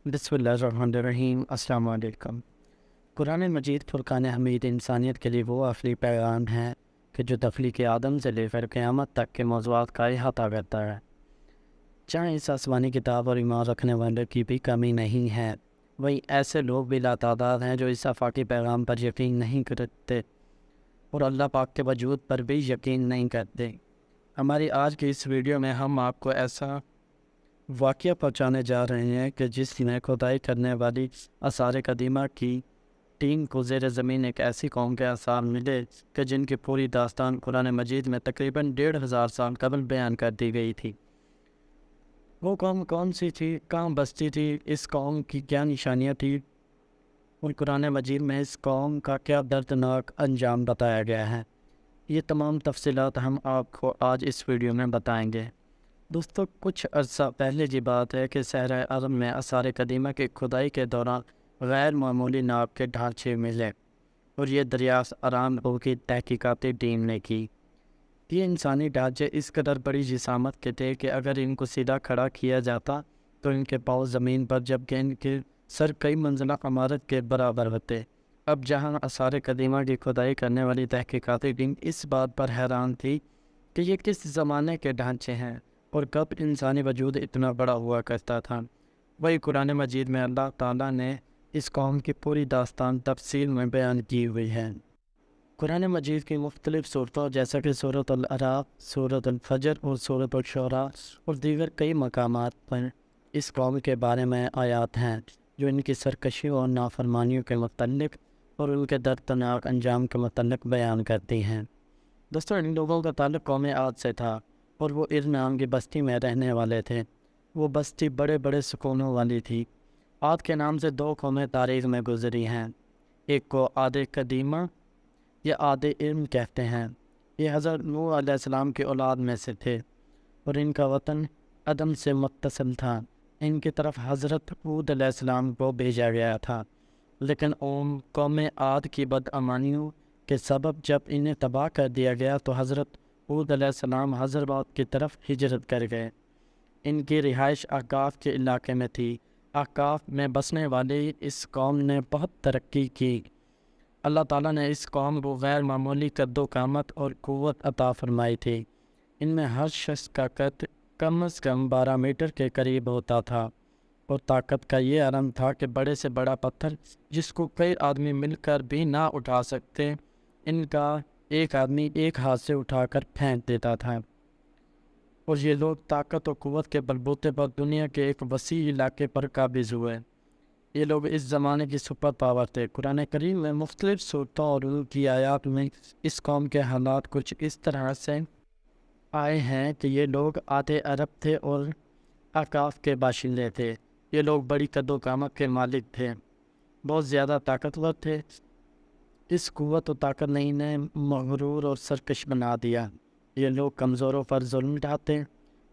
بسم اللہ الرحمن الرحیم۔ السلام علیکم۔ قرآن مجید فرقان حمید انسانیت کے لیے وہ آخری پیغام ہے کہ جو تخلیق آدم سے لے کر قیامت تک کے موضوعات کا احاطہ کرتا ہے۔ جہاں اس آسمانی کتاب اور ایمان رکھنے والے کی بھی کمی نہیں ہے، وہیں ایسے لوگ بھی لاتعداد ہیں جو اس آفاقی پیغام پر یقین نہیں کرتے اور اللہ پاک کے وجود پر بھی یقین نہیں کرتے۔ ہماری آج کی اس ویڈیو میں ہم آپ کو ایسا واقعہ پہنچانے جا رہے ہیں کہ جس میں کھدائی کرنے والی آثار قدیمہ کی ٹیم کو زیر زمین ایک ایسی قوم کے آثار ملے کہ جن کی پوری داستان قرآن مجید میں تقریباً 1500 سال قبل بیان کر دی گئی تھی۔ وہ قوم کون سی تھی، کہاں بستی تھی، اس قوم کی کیا نشانیاں تھیں اور قرآن مجید میں اس قوم کا کیا دردناک انجام بتایا گیا ہے، یہ تمام تفصیلات ہم آپ کو آج اس ویڈیو میں بتائیں گے۔ دوستو، کچھ عرصہ پہلے کی بات ہے کہ صحرائے عرب میں آثار قدیمہ کی کھدائی کے دوران غیر معمولی ناپ کے ڈھانچے ملے اور یہ دریافت ارامکو کی تحقیقاتی ٹیم نے کی۔ یہ انسانی ڈھانچے اس قدر بڑی جسامت کے تھے کہ اگر ان کو سیدھا کھڑا کیا جاتا تو ان کے پاؤں زمین پر، جبکہ ان کے سر کئی منزلہ عمارت کے برابر ہوتے۔ اب جہاں آثار قدیمہ کی کھدائی کرنے والی تحقیقاتی ٹیم اس بات پر حیران تھی کہ یہ کس زمانے کے ڈھانچے ہیں اور کب انسانی وجود اتنا بڑا ہوا کرتا تھا، وہی قرآن مجید میں اللہ تعالیٰ نے اس قوم کی پوری داستان تفصیل میں بیان کی ہوئی ہے۔ قرآن مجید کی مختلف صورتوں جیسا کہ سورۃ الاعراف، سورۃ الفجر اور سورۃ الشعراء اور دیگر کئی مقامات پر اس قوم کے بارے میں آیات ہیں جو ان کی سرکشیوں اور نافرمانیوں کے متعلق اور ان کے دردناک انجام کے متعلق بیان کرتی ہیں۔ دوستوں، ان لوگوں کا تعلق قوم عاد سے تھا اور وہ ارم نام کی بستی میں رہنے والے تھے۔ وہ بستی بڑے بڑے سکونوں والی تھی۔ عاد کے نام سے دو قومیں تاریخ میں گزری ہیں۔ ایک کو عاد قدیمہ یا عاد ارم کہتے ہیں۔ یہ حضرت نوح علیہ السلام کی اولاد میں سے تھے اور ان کا وطن عدن سے متصل تھا۔ ان کی طرف حضرت ہود علیہ السلام کو بھیجا گیا تھا، لیکن قوم عاد کی بدعمالیوں کے سبب جب انہیں تباہ کر دیا گیا تو حضرت ہود علیہ السلام حضرموت کی طرف ہجرت کر گئے۔ ان کی رہائش احقاف کے علاقے میں تھی۔ احقاف میں بسنے والی اس قوم نے بہت ترقی کی۔ اللہ تعالیٰ نے اس قوم کو غیر معمولی قد و قامت اور قوت عطا فرمائی تھی۔ ان میں ہر شخص کا قد کم از کم 12 میٹر کے قریب ہوتا تھا اور طاقت کا یہ عالم تھا کہ بڑے سے بڑا پتھر جس کو کئی آدمی مل کر بھی نہ اٹھا سکتے، ان کا ایک آدمی ایک ہاتھ سے اٹھا کر پھینک دیتا تھا، اور یہ لوگ طاقت و قوت کے بلبوتے پر دنیا کے ایک وسیع علاقے پر قابض ہوئے۔ یہ لوگ اس زمانے کی سپر پاور تھے۔ قرآن کریم میں مختلف صورتوں اور ان کی آیات میں اس قوم کے حالات کچھ اس طرح سے آئے ہیں کہ یہ لوگ عاد عرب تھے اور احقاف کے باشندے تھے۔ یہ لوگ بڑی قد و قامت کے مالک تھے، بہت زیادہ طاقتور تھے۔ اس قوت و طاقت نے انہیں مغرور اور سرکش بنا دیا۔ یہ لوگ کمزوروں پر ظلم ڈھاتے،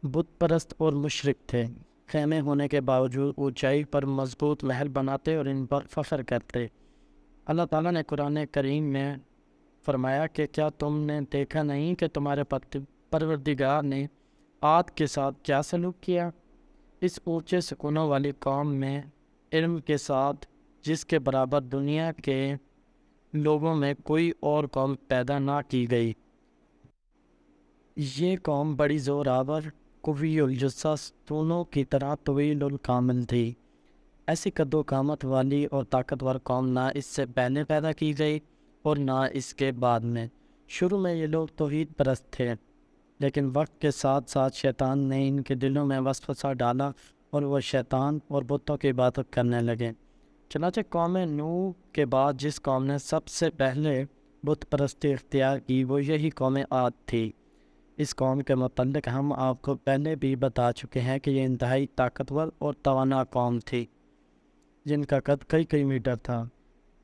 بت پرست اور مشرک تھے۔ خیمے ہونے کے باوجود اونچائی پر مضبوط محل بناتے اور ان پر فخر کرتے۔ اللہ تعالیٰ نے قرآن کریم میں فرمایا کہ کیا تم نے دیکھا نہیں کہ تمہارے پروردگار نے عاد کے ساتھ کیا سلوک کیا؟ اس اونچے سکونوں والی قوم میں علم کے ساتھ جس کے برابر دنیا کے لوگوں میں کوئی اور قوم پیدا نہ کی گئی۔ یہ قوم بڑی زور آور، قوی الجثہ، ستونوں کی طرح طویل الکامل تھی۔ ایسی قد و قامت والی اور طاقتور قوم نہ اس سے پہلے پیدا کی گئی اور نہ اس کے بعد میں۔ شروع میں یہ لوگ توحید پرست تھے، لیکن وقت کے ساتھ ساتھ شیطان نے ان کے دلوں میں وسوسہ ڈالا اور وہ شیطان اور بتوں کی عبادت کرنے لگے۔ چنانچہ قوم نوح کے بعد جس قوم نے سب سے پہلے بت پرستی اختیار کی وہ یہی قوم عاد تھی۔ اس قوم کے متعلق ہم آپ کو پہلے بھی بتا چکے ہیں کہ یہ انتہائی طاقتور اور توانا قوم تھی جن کا قد کئی میٹر تھا۔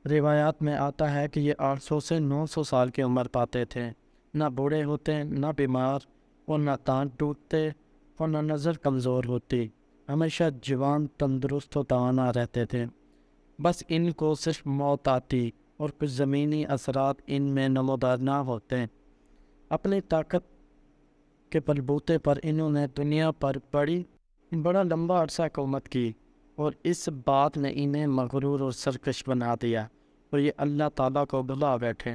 روایات میں آتا ہے کہ یہ 800 سے 900 سال کی عمر پاتے تھے۔ نہ بوڑھے ہوتے، نہ بیمار، اور نہ تان ٹوٹتے اور نہ نظر کمزور ہوتی۔ ہمیشہ جوان، تندرست و توانا رہتے تھے۔ بس ان کو صرف موت آتی اور کچھ زمینی اثرات ان میں نمودار نہ ہوتے۔ اپنی طاقت کے بلبوتے پر انہوں نے دنیا پر بڑا لمبا عرصہ حکومت کی اور اس بات نے انہیں مغرور اور سرکش بنا دیا اور یہ اللہ تعالیٰ کو بھلا بیٹھے۔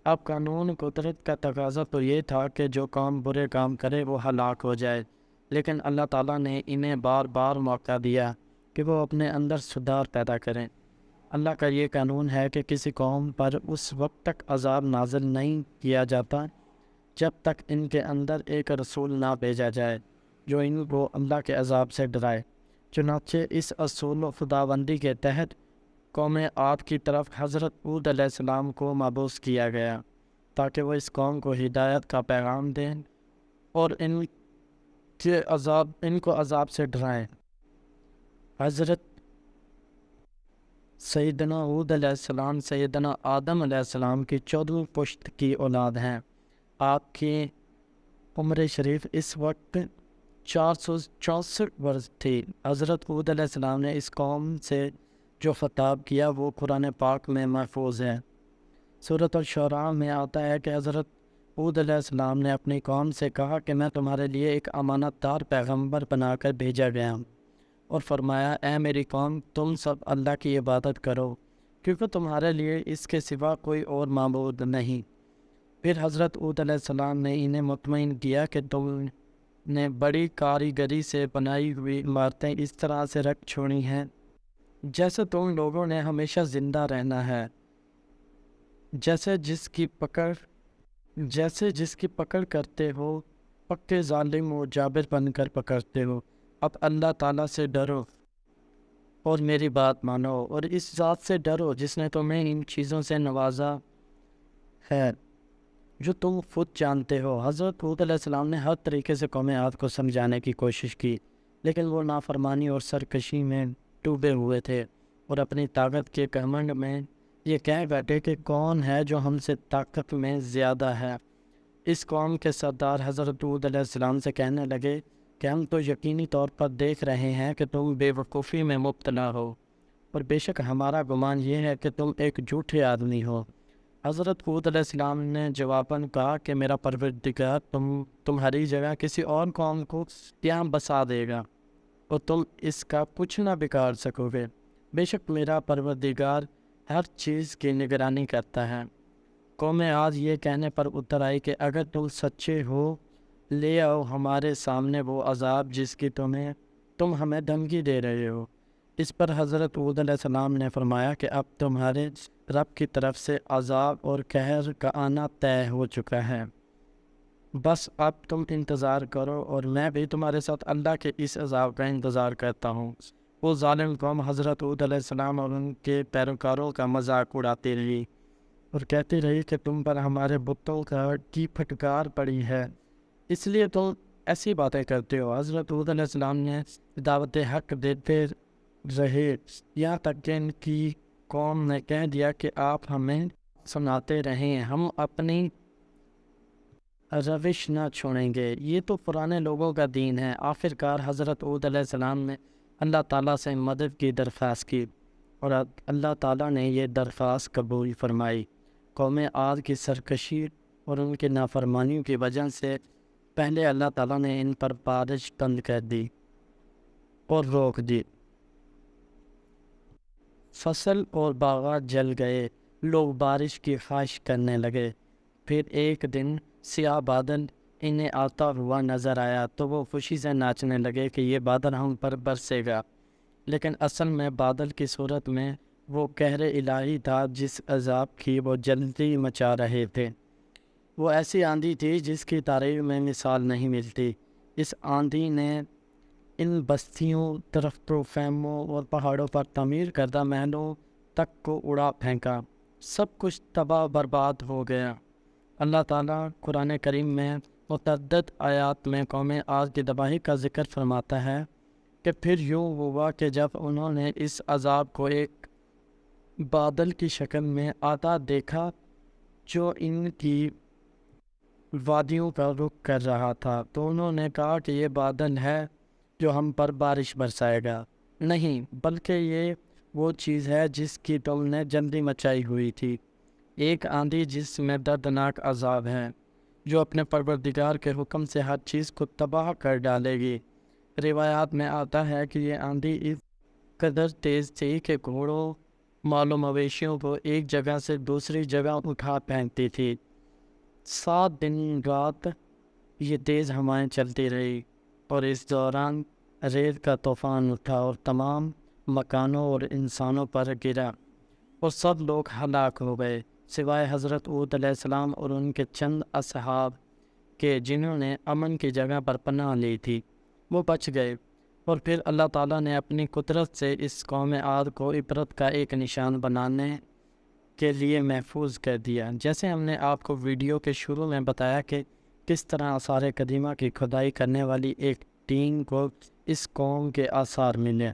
اب قانون قدرت کا تقاضا تو یہ تھا کہ جو کام برے کام کرے وہ ہلاک ہو جائے، لیکن اللہ تعالیٰ نے انہیں بار بار موقع دیا کہ وہ اپنے اندر سدھار پیدا کریں۔ اللہ کا یہ قانون ہے کہ کسی قوم پر اس وقت تک عذاب نازل نہیں کیا جاتا جب تک ان کے اندر ایک رسول نہ بھیجا جائے جو ان کو اللہ کے عذاب سے ڈرائے۔ چنانچہ اس اصول و خداوندی کے تحت قوم عاد کی طرف حضرت ہود علیہ السلام کو مبعوث کیا گیا تاکہ وہ اس قوم کو ہدایت کا پیغام دیں اور ان کو عذاب سے ڈرائیں۔ حضرت سیدنا ہود علیہ السلام سیدنا آدم علیہ السلام کی 14ویں پشت کی اولاد ہیں۔ آپ کی عمر شریف اس وقت 464 برس تھی۔ حضرت ہود علیہ السلام نے اس قوم سے جو خطاب کیا وہ قرآن پاک میں محفوظ ہے۔ سورۃ الشعراء میں آتا ہے کہ حضرت ہود علیہ السلام نے اپنی قوم سے کہا کہ میں تمہارے لیے ایک امانت دار پیغمبر بنا کر بھیجا گیا ہوں، اور فرمایا اے میری قوم تم سب اللہ کی عبادت کرو کیونکہ تمہارے لیے اس کے سوا کوئی اور معبود نہیں۔ پھر حضرت ہود علیہ السلام نے انہیں مطمئن کیا کہ تم نے بڑی کاریگری سے بنائی ہوئی عمارتیں اس طرح سے رکھ چھوڑی ہیں جیسے تم لوگوں نے ہمیشہ زندہ رہنا ہے، جیسے جس کی پکڑ کرتے ہو پکے ظالم و جابر بن کر پکڑتے ہو۔ اب اللہ تعالیٰ سے ڈرو اور میری بات مانو اور اس ذات سے ڈرو جس نے تمہیں ان چیزوں سے نوازا ہے جو تم خود جانتے ہو۔ حضرت ہود علیہ السلام نے ہر طریقے سے قوم عاد کو سمجھانے کی کوشش کی، لیکن وہ نافرمانی اور سرکشی میں ڈوبے ہوئے تھے اور اپنی طاقت کے گھمنڈ میں یہ کہہ بیٹھے کہ کون ہے جو ہم سے طاقت میں زیادہ ہے۔ اس قوم کے سردار حضرت ہود علیہ السلام سے کہنے لگے کہ ہم تو یقینی طور پر دیکھ رہے ہیں کہ تم بے وقوفی میں مبتلا ہو، اور بے شک ہمارا گمان یہ ہے کہ تم ایک جھوٹے آدمی ہو۔ حضرت ہود علیہ السلام نے جواباً کہا کہ میرا پروردگار تمہاری جگہ کسی اور قوم کو یہاں بسا دے گا اور تم اس کا کچھ نہ بگاڑ سکو گے۔ بے شک میرا پروردگار ہر چیز کی نگرانی کرتا ہے۔ قوم عاد یہ کہنے پر اتر آئی کہ اگر تم سچے ہو لے آؤ ہمارے سامنے وہ عذاب جس کی تم ہمیں دھمکی دے رہے ہو۔ اس پر حضرت ہود علیہ السلام نے فرمایا کہ اب تمہارے رب کی طرف سے عذاب اور قہر کا آنا طے ہو چکا ہے، بس اب تم انتظار کرو اور میں بھی تمہارے ساتھ اللہ کے اس عذاب کا انتظار کرتا ہوں۔ وہ ظالم قوم حضرت ہود علیہ السلام اور ان کے پیروکاروں کا مذاق اڑاتی رہی اور کہتی رہی کہ تم پر ہمارے بتوں کی پھٹکار پڑی ہے، اس لیے تم ایسی باتیں کرتے ہو۔ حضرت ہود علیہ السلام نے دعوت حق دیتے رہے یہاں تک کہ ان کی قوم نے کہہ دیا کہ آپ ہمیں سناتے رہیں، ہم اپنی روش نہ چھوڑیں گے، یہ تو پرانے لوگوں کا دین ہے۔ آخرکار حضرت ہود علیہ السلام نے اللہ تعالیٰ سے مدد کی درخواست کی اور اللہ تعالیٰ نے یہ درخواست قبول فرمائی۔ قوم عاد کی سرکشی اور ان کی نافرمانیوں کی وجہ سے پہلے اللہ تعالیٰ نے ان پر بارش بند کر دی اور روک دی۔ فصل اور باغات جل گئے، لوگ بارش کی خواہش کرنے لگے۔ پھر ایک دن سیاہ بادل انہیں آتا ہوا نظر آیا تو وہ خوشی سے ناچنے لگے کہ یہ بادل ہم پر برسے گا، لیکن اصل میں بادل کی صورت میں وہ قہر الہی تھا جس عذاب کی وہ جلدی مچا رہے تھے۔ وہ ایسی آندھی تھی جس کی تعریف میں مثال نہیں ملتی۔ اس آندھی نے ان بستیوں، درختوں، خیموں اور پہاڑوں پر تعمیر کردہ محلوں تک کو اڑا پھینکا، سب کچھ تباہ برباد ہو گیا۔ اللہ تعالیٰ قرآن کریم میں متعدد آیات میں قوم عاد کی تباہی کا ذکر فرماتا ہے کہ پھر یوں ہوا کہ جب انہوں نے اس عذاب کو ایک بادل کی شکل میں آتا دیکھا جو ان کی وادیوں کا رخ کر رہا تھا تو انہوں نے کہا کہ یہ بادل ہے جو ہم پر بارش برسائے گا، نہیں بلکہ یہ وہ چیز ہے جس کی تم نے جلدی مچائی ہوئی تھی، ایک آندھی جس میں دردناک عذاب ہے جو اپنے پروردگار کے حکم سے ہر چیز کو تباہ کر ڈالے گی۔ روایات میں آتا ہے کہ یہ آندھی اس قدر تیز تھی کہ گھوڑوں مال و مویشیوں کو ایک جگہ سے دوسری جگہ اٹھا پھینکتی تھی۔ 7 دن رات یہ تیز ہوائیں چلتی رہی اور اس دوران ریت کا طوفان اٹھا اور تمام مکانوں اور انسانوں پر گرا اور سب لوگ ہلاک ہو گئے سوائے حضرت ہود علیہ السلام اور ان کے چند اصحاب کے، جنہوں نے امن کی جگہ پر پناہ لی تھی۔ وہ بچ گئے اور پھر اللہ تعالیٰ نے اپنی قدرت سے اس قوم عاد کو عبرت کا ایک نشان بنانے کے لیے محفوظ کر دیا۔ جیسے ہم نے آپ کو ویڈیو کے شروع میں بتایا کہ کس طرح آثار قدیمہ کی کھدائی کرنے والی ایک ٹیم کو اس قوم کے آثار ملے۔